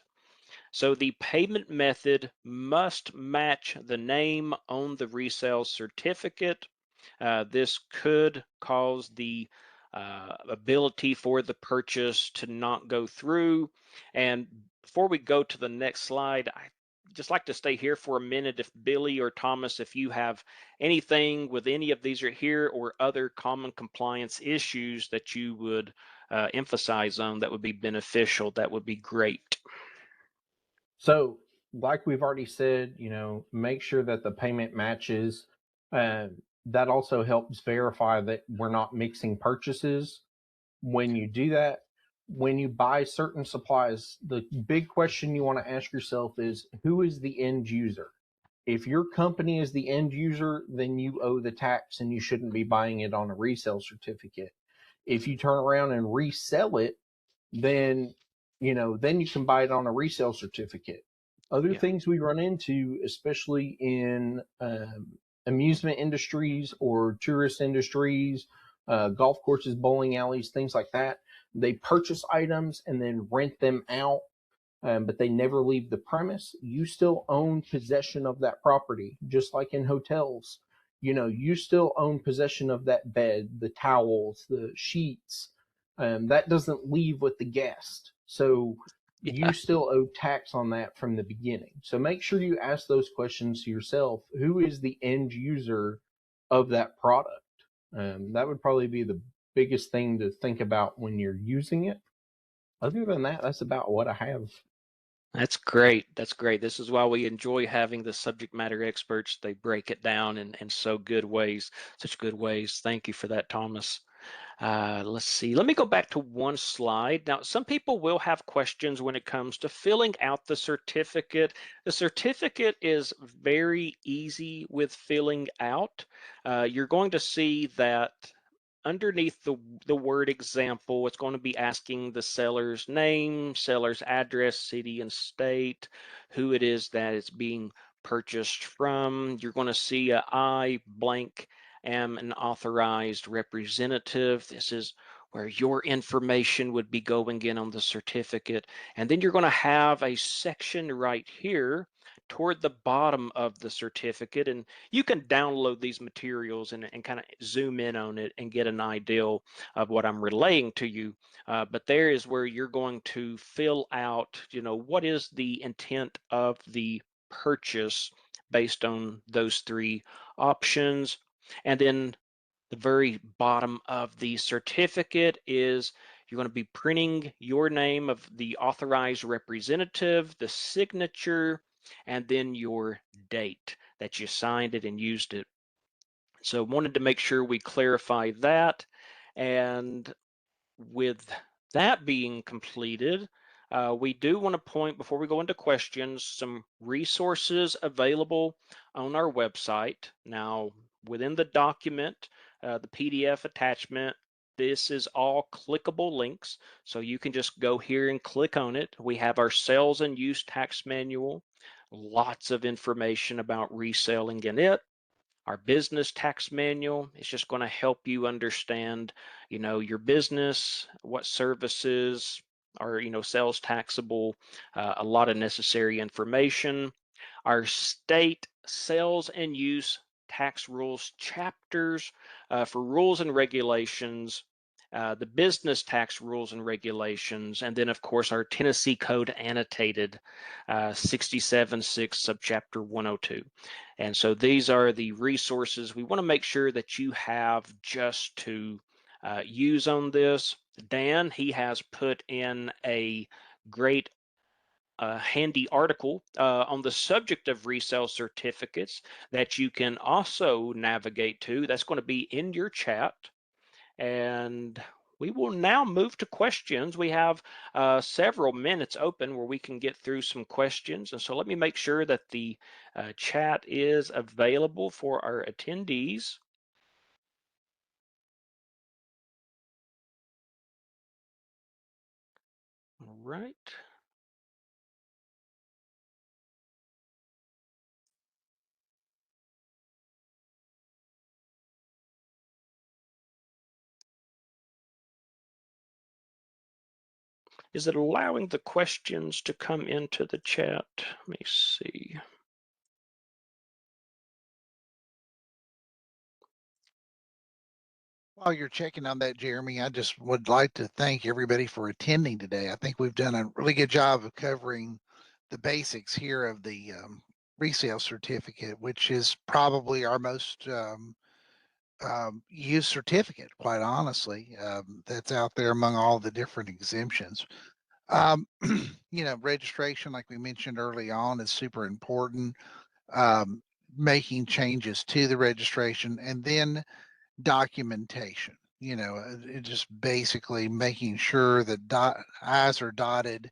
So the payment method must match the name on the resale certificate. This could cause the ability for the purchase to not go through. And before we go to the next slide, I just like to stay here for a minute. If Billy or Thomas, if you have anything with any of these are here or other common compliance issues that you would emphasize on, that would be beneficial, that would be great. So, like we've already said, make sure that the payment matches. That also helps verify that we're not mixing purchases. When you do that, when you buy certain supplies, the big question you want to ask yourself is, who is the end user? If your company is the end user, then you owe the tax and you shouldn't be buying it on a resale certificate. If you turn around and resell it, then then you can buy it on a resale certificate. Other Yeah. things we run into, especially in amusement industries or tourist industries, golf courses, bowling alleys, things like that, they purchase items and then rent them out, but they never leave the premise. You still own possession of that property, just like in hotels. You still own possession of that bed, the towels, the sheets. That doesn't leave with the guest. So you Yeah. still owe tax on that from the beginning. So make sure you ask those questions to yourself. Who is the end user of that product? That would probably be the biggest thing to think about when you're using it. Other than that, that's about what I have. That's great. That's great. This is why we enjoy having the subject matter experts. They break it down in so good ways, such good ways. Thank you for that, Thomas. Let's see. Let me go back to one slide. Now, some people will have questions when it comes to filling out the certificate. The certificate is very easy with filling out. You're going to see that underneath the word example, it's going to be asking the seller's name, seller's address, city and state, who it is that it's being purchased from. You're going to see I blank am an authorized representative. This is where your information would be going in on the certificate. And then you're going to have a section right here toward the bottom of the certificate. And you can download these materials and kind of zoom in on it and get an idea of what I'm relaying to you. But there is where you're going to fill out, what is the intent of the purchase based on those three options. And then the very bottom of the certificate is you're going to be printing your name of the authorized representative, the signature, and then your date that you signed it and used it. So wanted to make sure we clarify that. And with that being completed, we do want to point, before we go into questions, some resources available on our website. Now, within the document, the PDF attachment, this is all clickable links. So you can just go here and click on it. We have our sales and use tax manual, lots of information about reselling in it. Our business tax manual is just going to help you understand, your business, what services are, sales taxable, a lot of necessary information. Our state sales and use tax rules chapters for rules and regulations, the business tax rules and regulations, and then of course our Tennessee Code annotated 67.6 subchapter 102. And so these are the resources we want to make sure that you have just to use on this. Dan, he has put in a great handy article on the subject of resale certificates that you can also navigate to. That's going to be in your chat. And we will now move to questions. We have several minutes open where we can get through some questions. And so let me make sure that the chat is available for our attendees. All right. Is it allowing the questions to come into the chat? Let me see. While you're checking on that, Jeremy, I just would like to thank everybody for attending today. I think we've done a really good job of covering the basics here of the resale certificate, which is probably our most used certificate, quite honestly, that's out there among all the different exemptions. Um, registration, like we mentioned early on, is super important. Um, Making changes to the registration, and then documentation. It just basically making sure that I's are dotted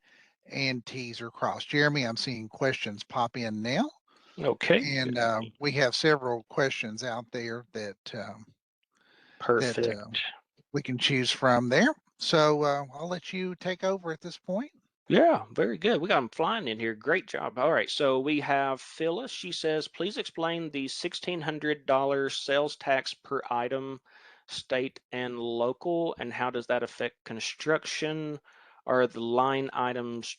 and T's are crossed. Jeremy, I'm seeing questions pop in now, Okay, and we have several questions out there that perfect. we can choose from there. So I'll let you take over at this point. Yeah, very good. We got them flying in here. Great job. All right, so we have Phyllis. She says, please explain the $1,600 sales tax per item, state and local, and how does that affect construction? Are the line items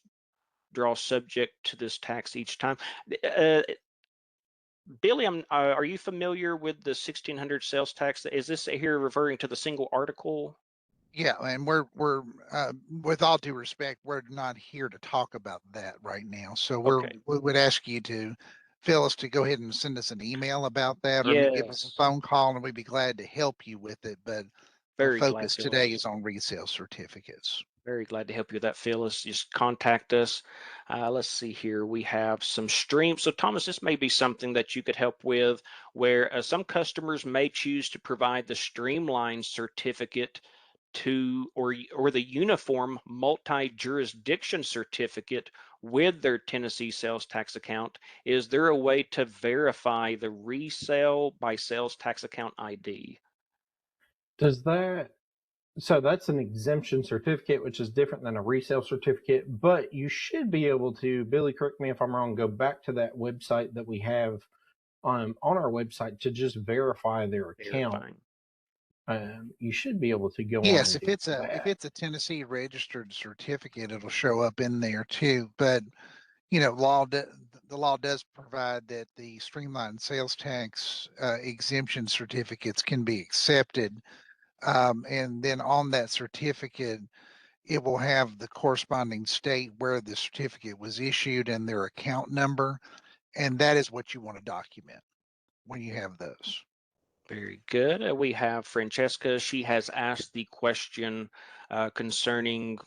draw subject to this tax each time? Uh, Billy, are you familiar with the 1,600 sales tax? Is this here referring to the single article? Yeah, and we're with all due respect, we're not here to talk about that right now. So Okay. we would ask you to Phyllis to go ahead and send us an email about that, or give us a Yes. phone call, and we'd be glad to help you with it. But the Very glad, focus today Phyllis. is on resale certificates. Very glad to help you with that, Phyllis. Just contact us. Let's see here. We have some streams. So, Thomas, this may be something that you could help with, where some customers may choose to provide the streamlined certificate to or the uniform multi-jurisdiction certificate with their Tennessee sales tax account. Is there a way to verify the resale by sales tax account ID? Does that So that's an exemption certificate, which is different than a resale certificate, but you should be able to, Billy, correct me if I'm wrong, go back to that website that we have on our website to just verify their account. Verifying. You should be able to go on Yes, and if do if that. it's a Tennessee registered certificate, it'll show up in there too. But the law does provide that the streamlined sales tax exemption certificates can be accepted. And then on that certificate, it will have the corresponding state where the certificate was issued and their account number. And that is what you want to document when you have those. Very good. We have Francesca. She has asked the question concerning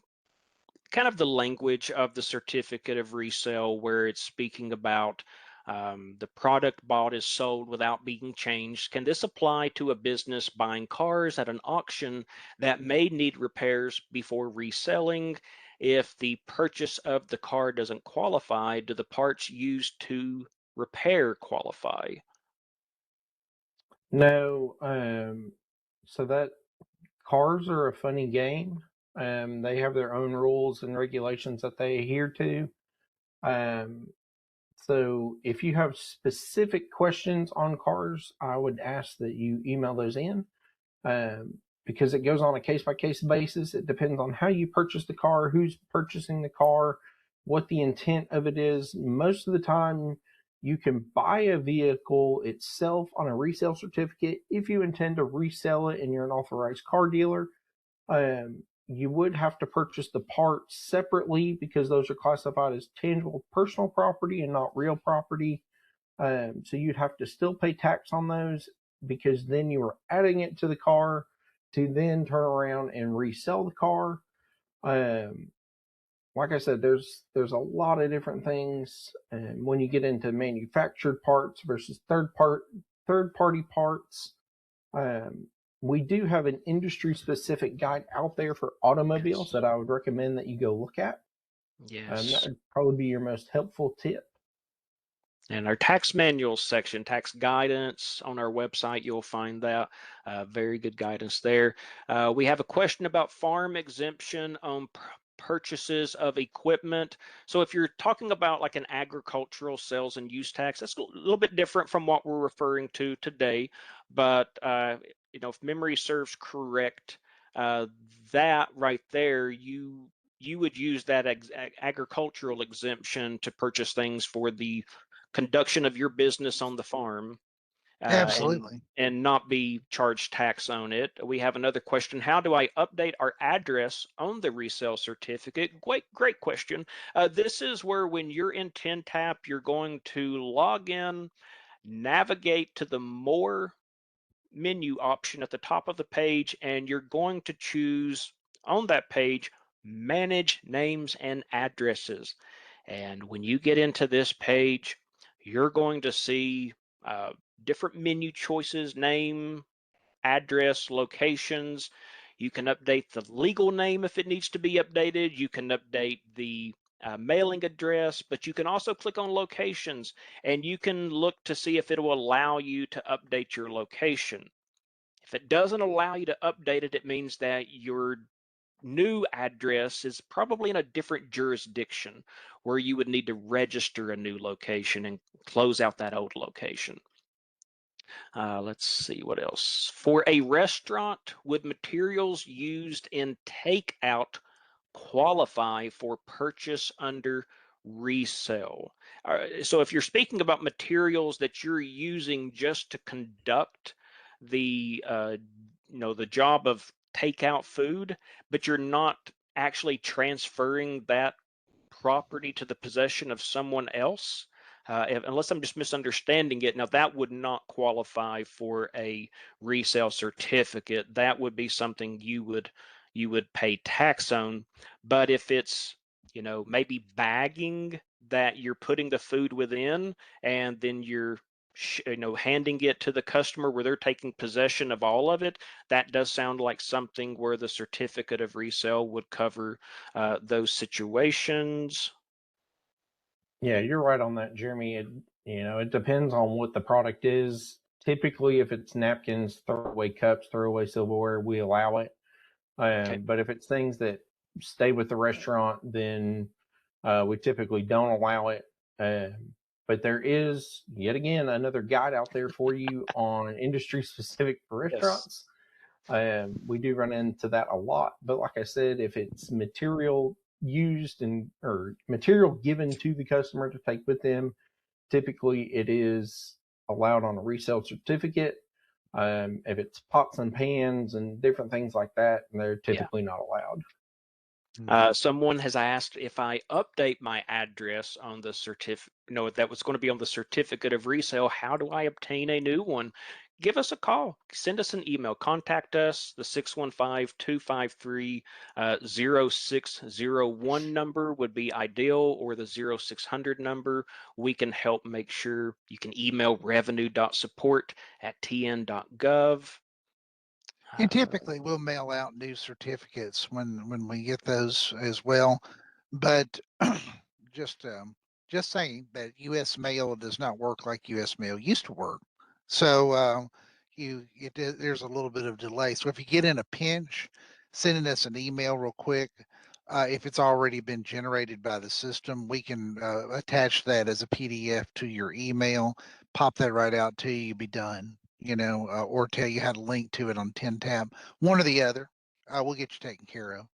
kind of the language of the certificate of resale, where it's speaking about the product bought is sold without being changed. Can this apply to a business buying cars at an auction that may need repairs before reselling? If the purchase of the car doesn't qualify, do the parts used to repair qualify? No, so that cars are a funny game. They have their own rules and regulations that they adhere to. Um, So if you have specific questions on cars, I would ask that you email those in because it goes on a case by case basis. It depends on how you purchase the car, who's purchasing the car, what the intent of it is. Most of the time, you can buy a vehicle itself on a resale certificate if you intend to resell it and you're an authorized car dealer. You would have to purchase the parts separately because those are classified as tangible personal property and not real property. So you'd have to still pay tax on those because then you are adding it to the car to then turn around and resell the car. Um, like I said, there's a lot of different things when you get into manufactured parts versus third party parts. Um, we do have an industry specific guide out there for automobiles Yes. that I would recommend that you go look at. That Yes. would probably be your most helpful tip. And our tax manual section, tax guidance on our website, you'll find that very good guidance there. We have a question about farm exemption on purchases of equipment. So if you're talking about like an agricultural sales and use tax, that's a little bit different from what we're referring to today. But if memory serves correct, uh, that right there, you would use that agricultural exemption to purchase things for the conduction of your business on the farm. Absolutely. and not be charged tax on it. We have another question. How do I update our address on the resale certificate? Great question. This is where when you're in TinTap, you're going to log in, navigate to the More menu option at the top of the page, and you're going to choose on that page Manage Names and Addresses. And when you get into this page, you're going to see uh, different menu choices: name, address, locations. You can update the legal name if it needs to be updated. You can update the mailing address, but you can also click on locations, and you can look to see if it will allow you to update your location. If it doesn't allow you to update it, it means that your new address is probably in a different jurisdiction where you would need to register a new location and close out that old location. Let's see what else. For a restaurant, would materials used in takeout qualify for purchase under resale? So if you're speaking about materials that you're using just to conduct the the job of takeout food, but you're not actually transferring that property to the possession of someone else, unless I'm just misunderstanding it. Now, that would not qualify for a resale certificate. That would be something you would pay tax on. But if it's, maybe bagging that you're putting the food within, and then you're handing it to the customer where they're taking possession of all of it, that does sound like something where the certificate of resale would cover those situations. Yeah, you're right on that, Jeremy. It depends on what the product is. Typically, if it's napkins, throwaway cups, throwaway silverware, we allow it. Okay. But if it's things that stay with the restaurant, then we typically don't allow it. But there is, yet again, another guide out there for you on industry specific for Yes. restaurants. We do run into that a lot. But like I said, if it's material used or material given to the customer to take with them, typically it is allowed on a resale certificate. If it's pots and pans and different things like that, they're Yeah. typically not allowed. Someone has asked if I update my address on the that was going to be on the certificate of resale, how do I obtain a new one? Give us a call, send us an email, contact us. The 615-253-0601 number would be ideal, or the 0600 number. We can help make sure. You can email revenue.support@tn.gov. And Uh, typically we'll mail out new certificates when we get those as well. But just just saying that U.S. mail does not work like U.S. mail used to work. So there's a little bit of delay. So if you get in a pinch, sending us an email real quick. If it's already been generated by the system, we can attach that as a PDF to your email, pop that right out to you, be done. Or tell you how to link to it on TinTap, one or the other. We'll get you taken care of.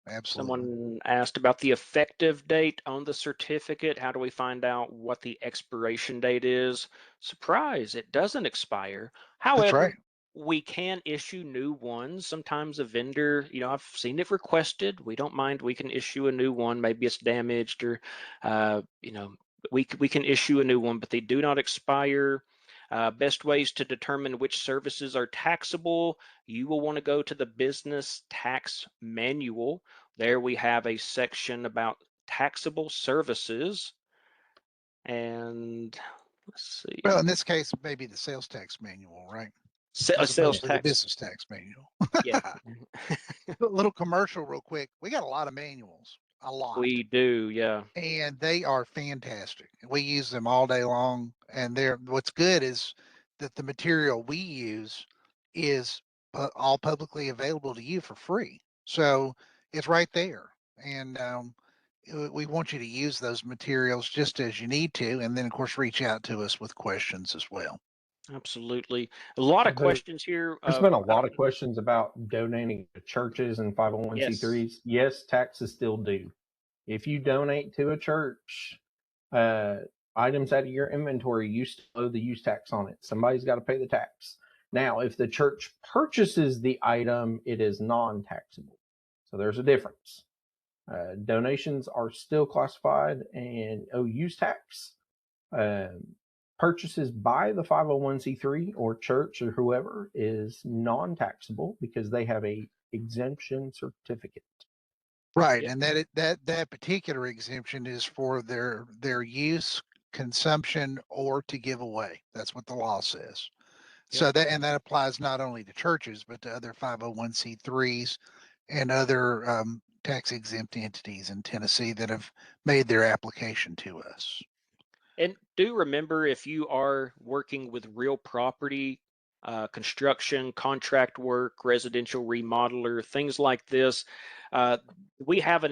Absolutely. Someone asked about the effective date on the certificate. How do we find out what the expiration date is? Surprise, it doesn't expire. That's right. However, we can issue new ones. Sometimes a vendor, I've seen it requested. We don't mind. We can issue a new one. Maybe it's damaged, or, uh, you know, we can issue a new one, but they do not expire. Best ways to determine which services are taxable: you will want to go to the Business Tax Manual. There we have a section about taxable services. And let's Well, see, in this case, maybe the sales tax manual, right? a As sales opposed to the tax. business tax manual. Yeah, A little commercial real quick. We got a lot of manuals, a lot. we do. Yeah, And they are fantastic. We use them all day long. And what's good is that the material we use is all publicly available to you for free. So it's right there. And we want you to use those materials just as you need to. And then, of course, reach out to us with questions as well. absolutely. A lot of There, questions here. there's been a I lot don't. of questions about donating to churches and Yes. 501c3s. Yes, taxes still due. If you donate to a church, items out of your inventory, you still owe the use tax on it. Somebody's got to pay the tax. Now, if the church purchases the item, it is non-taxable. So there's a difference. Donations are still classified and owe use tax. Purchases by the 501c3 or church or whoever is non-taxable because they have a exemption certificate. Right, Yeah. and that particular exemption is for their use, consumption, or to give away. That's what the law says. So that applies not only to churches, but to other 501c3s and other tax exempt entities in Tennessee that have made their application to us. And do remember, if you are working with real property, construction, contract work, residential remodeler, things like this, uh, we have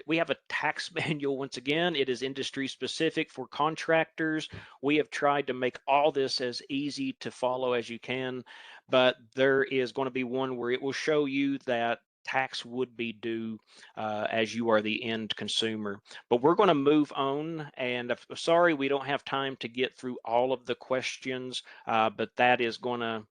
we have a tax manual. Once again, it is industry specific for contractors. We have tried to make all this as easy to follow as you can, but there is going to be one where it will show you that tax would be due as you are the end consumer. But we're going to move on, and sorry we don't have time to get through all of the questions, but that is going to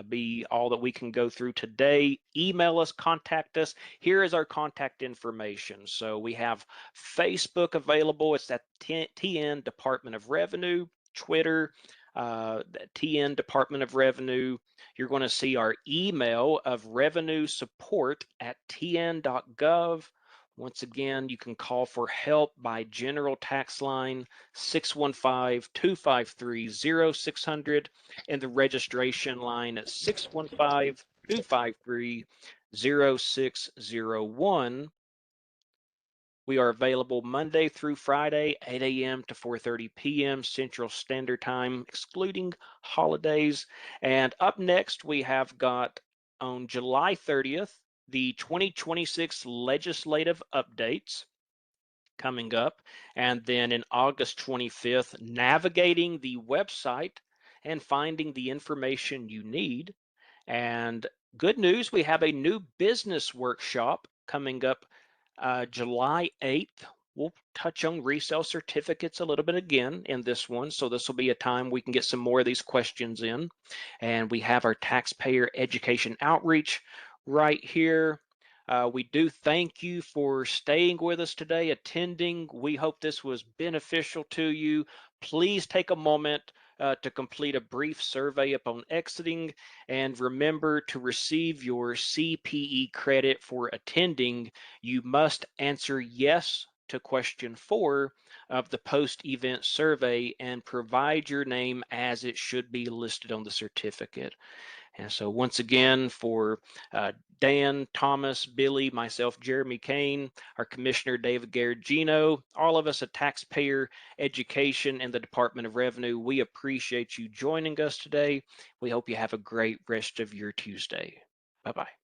be all that we can go through today. Email us, contact us. Here is our contact information. So we have Facebook available. It's at TN Department of Revenue, Twitter, TN Department of Revenue. You're going to see our email of revenue support at tn.gov. Once again, you can call for help by general tax line 615-253-0600 and the registration line at 615-253-0601. We are available Monday through Friday, 8 a.m. to 4:30 p.m. Central Standard Time, excluding holidays. And up next, we have got on July 30th, the 2026 legislative updates coming up. And then in August 25th, navigating the website and finding the information you need. And good news, we have a new business workshop coming up July 8th. We'll touch on resale certificates a little bit again in this one. So this will be a time we can get some more of these questions in. And we have our taxpayer education outreach right here. We do thank you for staying with us today, attending. We hope this was beneficial to you. Please take a moment to complete a brief survey upon exiting, and remember to receive your CPE credit for attending. You must answer yes to question 4 of the post-event survey and provide your name as it should be listed on the certificate. And so once again, for Dan, Thomas, Billy, myself, Jeremy Kane, our Commissioner David Garagino, all of us at Taxpayer Education and the Department of Revenue, we appreciate you joining us today. We hope you have a great rest of your Tuesday. Bye-bye.